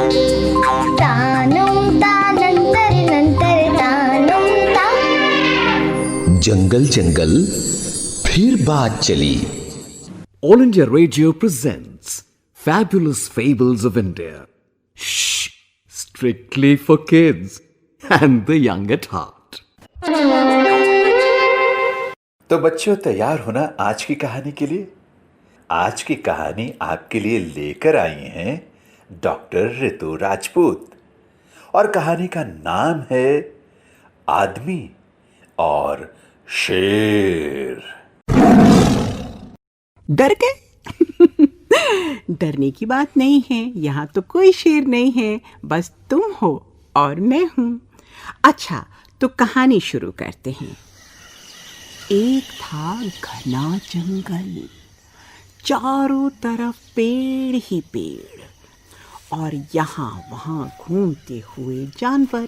तानुम ता नंतर नंतर तानुम ता। जंगल जंगल फिर बात चली। All India Radio presents Fabulous Fables of India. Shh! Strictly for kids and the young at heart. तो बच्चों, तैयार हो ना आज की कहानी के लिए? आज की कहानी आपके लिए लेकर आई हैं डॉक्टर रितु राजपूत, और कहानी का नाम है आदमी और शेर। डर गए? डरने की बात नहीं है, यहाँ तो कोई शेर नहीं है, बस तुम हो और मैं हूँ। अच्छा, तो कहानी शुरू करते हैं। एक था घना जंगल, चारों तरफ पेड़ ही पेड़, और यहाँ वहाँ घूमते हुए जानवर,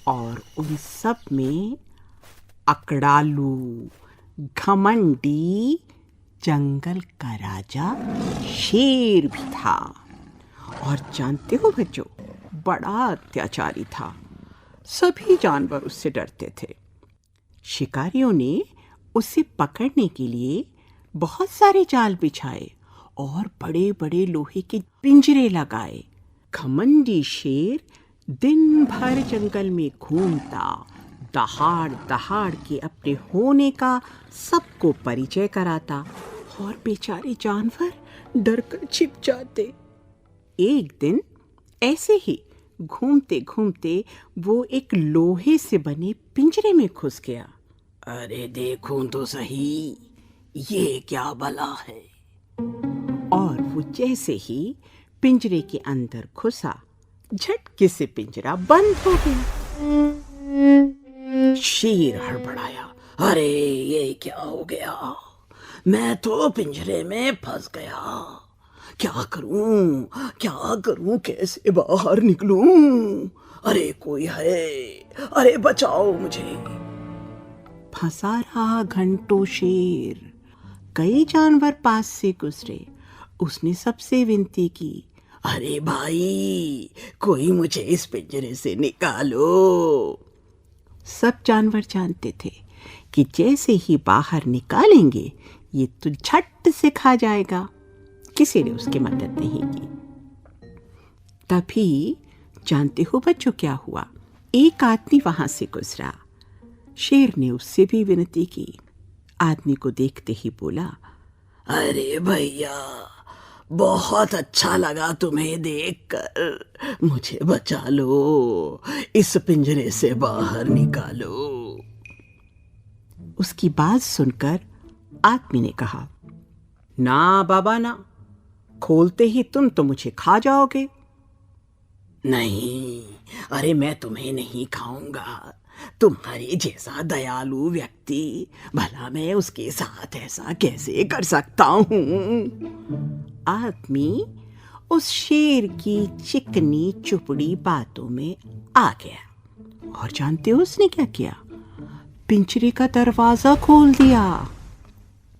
और उन सब में अकड़ालू, घमंडी जंगल का राजा शेर भी था। और जानते हो बच्चों, बड़ा अत्याचारी था। सभी जानवर उससे डरते थे। शिकारियों ने उसे पकड़ने के लिए बहुत सारे जाल बिछाए और बड़े बड़े लोहे के पिंजरे लगाए। घमंडी शेर दिन भर जंगल में घूमता, दहाड़ दहाड़ के अपने होने का सबको परिचय कराता, और बेचारे जानवर डर कर छिप जाते। एक दिन ऐसे ही घूमते घूमते वो एक लोहे से बने पिंजरे में घुस गया। अरे देखूं तो सही, ये क्या भला है। और वो जैसे ही पिंजरे के अंदर घुसा, झटके से पिंजरा बंद हो गया। शेर हड़बड़ाया, अरे ये क्या हो गया, मैं तो पिंजरे में फंस गया। क्या करूं, कैसे बाहर निकलूं? अरे कोई है, अरे बचाओ मुझे। फंसा रहा घंटों शेर। कई जानवर पास से गुजरे। उसने सबसे विनती की, अरे भाई, कोई मुझे इस पिंजरे से निकालो। सब जानवर जानते थे कि जैसे ही बाहर निकालेंगे ये तो झट से खा जाएगा। किसी ने उसकी मदद नहीं की। तभी जानते हो बच्चों क्या हुआ? एक आदमी वहां से गुजरा। शेर ने उससे भी विनती की। आदमी को देखते ही बोला, अरे भैया, बहुत अच्छा लगा तुम्हें देखकर, मुझे बचा लो, इस पिंजरे से बाहर निकालो। उसकी बात सुनकर आदमी ने कहा, ना बाबा ना, खोलते ही तुम तो मुझे खा जाओगे। नहीं, अरे मैं तुम्हें नहीं खाऊंगा। तुम्हारे जैसा दयालु व्यक्ति, भला मैं उसके साथ ऐसा कैसे कर सकता हूँ? आदमी उस शेर की चिकनी चुपड़ी बातों में आ गया। और जानते हो उसने क्या किया? पिंजरे का दरवाजा खोल दिया।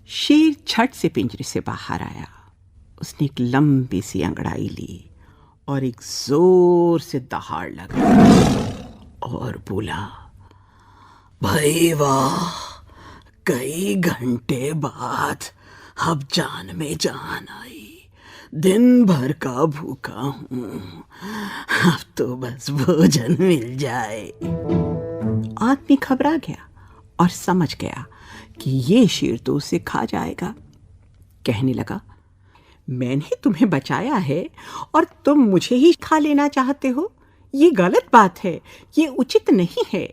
शेर झट से पिंजरे से बाहर आया। उसने एक लंबी सी अंगड़ाई ली और एक जोर से दहाड़ लगा और बोला, भाई वाह, कई घंटे बाद अब जान में जान आई। दिन भर का भूखा हूं, अब तो बस भोजन मिल जाए। आदमी घबरा गया और समझ गया कि ये शेर तो उसे खा जाएगा। कहने लगा, मैंने तुम्हें बचाया है और तुम मुझे ही खा लेना चाहते हो? ये गलत बात है, ये उचित नहीं है।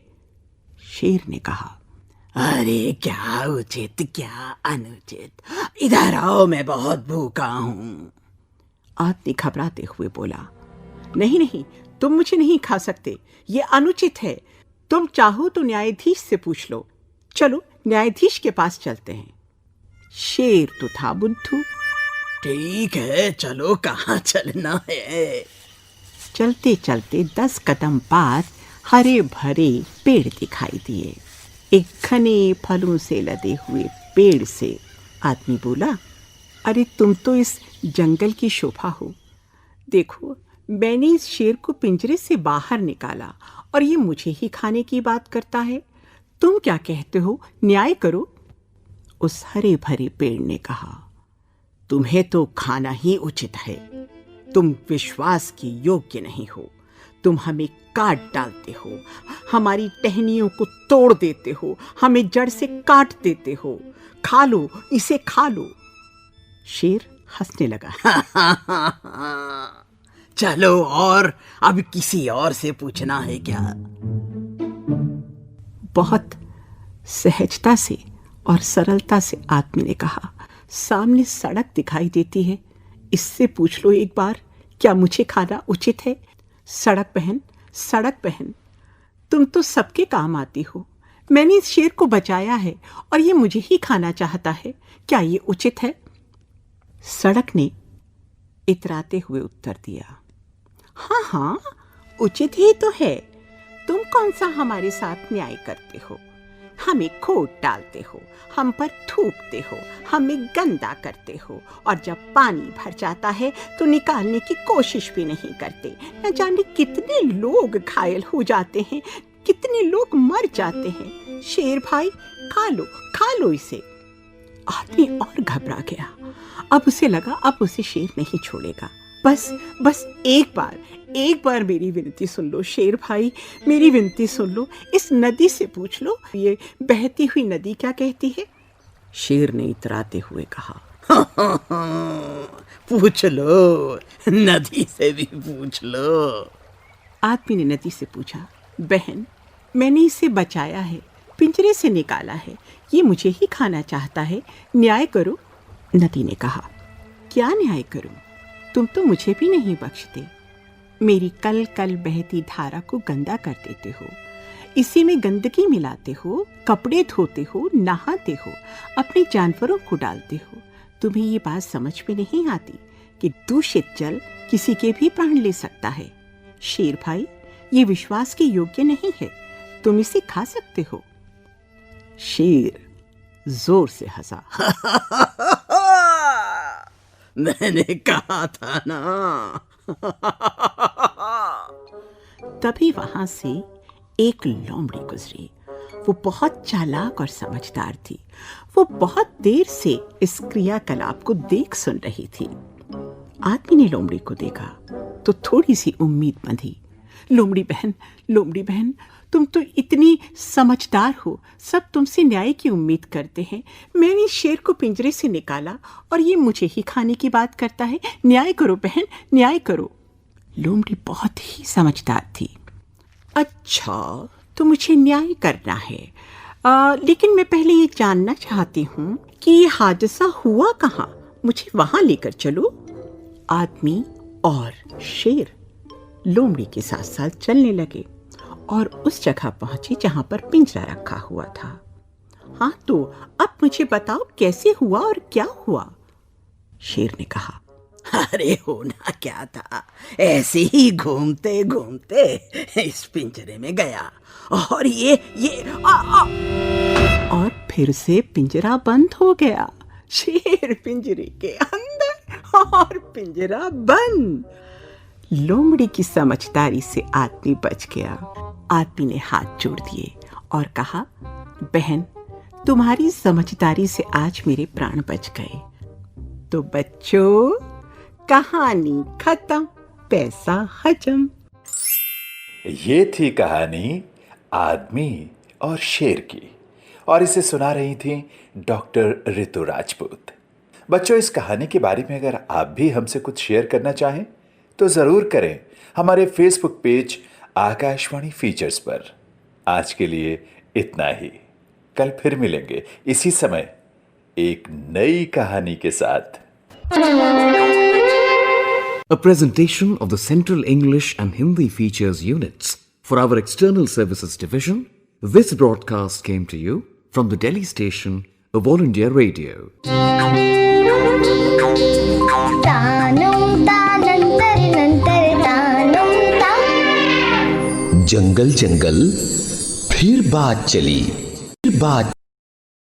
शेर ने कहा, अरे क्या उचित क्या अनुचित, इधर आओ, मैं बहुत भूखा हूं। आदमी घबराते हुए बोला, नहीं नहीं, तुम मुझे नहीं खा सकते, ये अनुचित है। तुम चाहो तो न्यायाधीश से पूछ लो। चलो न्यायाधीश के पास चलते हैं। शेर तो था बुद्धू। ठीक है, चलो, कहाँ चलना है? चलते चलते 10 कदम बाद हरे भरे पेड़ दिखाई दिए। एक घने फलों से लदे हुए पेड़ से आदमी बोला, अरे तुम तो इस जंगल की शोभा हो। देखो, मैंने इस शेर को पिंजरे से बाहर निकाला और ये मुझे ही खाने की बात करता है। तुम क्या कहते हो? न्याय करो। उस हरे भरे पेड़ ने कहा, तुम्हें तो खाना ही उचित है। तुम विश्वास के योग्य नहीं हो। तुम हमें काट डालते हो, हमारी टहनियों को तोड़ देते हो, हमें जड़ से काट देते हो। खा लो, इसे खा लो। शेर हंसने लगा। चलो, और अब किसी और से पूछना है क्या? बहुत सहजता से और सरलता से आदमी ने कहा, सामने सड़क दिखाई देती है, इससे पूछ लो एक बार, क्या मुझे खाना उचित है? सड़क बहन, सड़क बहन, तुम तो सबके काम आती हो। मैंने इस शेर को बचाया है और ये मुझे ही खाना चाहता है, क्या ये उचित है? सड़क ने इतराते हुए उत्तर दिया, हाँ हाँ, उचित ही तो है। तुम कौन सा हमारे साथ न्याय करते हो? हमें खोट डालते हो, हम पर थूकते हो, हमें गंदा करते हो, और जब पानी भर जाता है तो निकालने की कोशिश भी नहीं करते। न जाने कितने लोग घायल हो जाते हैं, कितने लोग मर जाते हैं। शेर भाई, खा लो इसे। आदमी और घबरा गया। अब उसे लगा अब उसे शेर नहीं छोड़ेगा। बस एक बार मेरी विनती सुन लो शेर भाई, मेरी विनती सुन लो। इस नदी से पूछ लो, ये बहती हुई नदी क्या कहती है? शेर ने इतराते हुए कहा, पूछ लो, नदी से भी पूछ लो। आदमी ने नदी से पूछा, बहन, मैंने इसे बचाया है, पिंजरे से निकाला है, ये मुझे ही खाना चाहता है, न्याय करो। नदी ने कहा, क्या न्याय करूं? तुम तो मुझे भी नहीं बख्शते। मेरी कल कल बहती धारा को गंदा कर देते हो, इसी में गंदगी मिलाते हो, कपड़े धोते हो, नहाते हो, अपने जानवरों को डालते हो। तुम्हें ये बात समझ में नहीं आती कि दूषित जल किसी के भी प्राण ले सकता है। शेर भाई, ये विश्वास के योग्य नहीं है, तुम इसे खा सकते हो। शेर जोर से हंसा। मैंने कहा था ना। तभी वहां से एक लोमड़ी गुजरी। वो बहुत चालाक और समझदार थी। वो बहुत देर से इस क्रियाकलाप को देख सुन रही थी। आदमी ने लोमड़ी को देखा तो थोड़ी सी उम्मीद बंधी। लोमड़ी बहन, तुम तो इतनी समझदार हो, सब तुमसे न्याय की उम्मीद करते हैं। मैंने शेर को पिंजरे से निकाला और ये मुझे ही खाने की बात करता है। न्याय करो बहन, न्याय करो। लोमड़ी बहुत ही समझदार थी। अच्छा, तो मुझे न्याय करना है, लेकिन मैं पहले ये जानना चाहती हूँ कि ये हादसा हुआ कहाँ, मुझे वहां लेकर चलो। आदमी और शेर लोमड़ी के साथ साथ चलने लगे और उस जगह पहुंचे जहां पर पिंजरा रखा हुआ था। हाँ, तो अब मुझे बताओ कैसे हुआ और क्या हुआ? शेर ने कहा, अरे होना क्या था, ऐसे ही घूमते घूमते इस पिंजरे में गया और और फिर से पिंजरा बंद हो गया। शेर पिंजरे के अंदर और पिंजरा बंद। लोमड़ी की समझदारी से आदमी बच गया। आदमी ने हाथ जोड़ दिए और कहा, बहन, तुम्हारी समझदारी से आज मेरे प्राण बच गए। तो बच्चों, कहानी खत्म, पैसा हजम। ये थी कहानी आदमी और शेर की, और इसे सुना रही थी डॉक्टर ऋतु राजपूत। बच्चों, इस कहानी के बारे में अगर आप भी हमसे कुछ शेयर करना चाहें तो ज़रूर करें हमारे फेसबुक पेज आकाशवाणी फीचर्स पर। आज के लिए इतना ही। कल फिर मिलेंगे इसी समय एक नई कहानी के साथ। A presentation of the Central English and Hindi Features units for our External Services Division. This broadcast came to you from the Delhi station of All India Radio. जंगल जंगल फिर बात चली।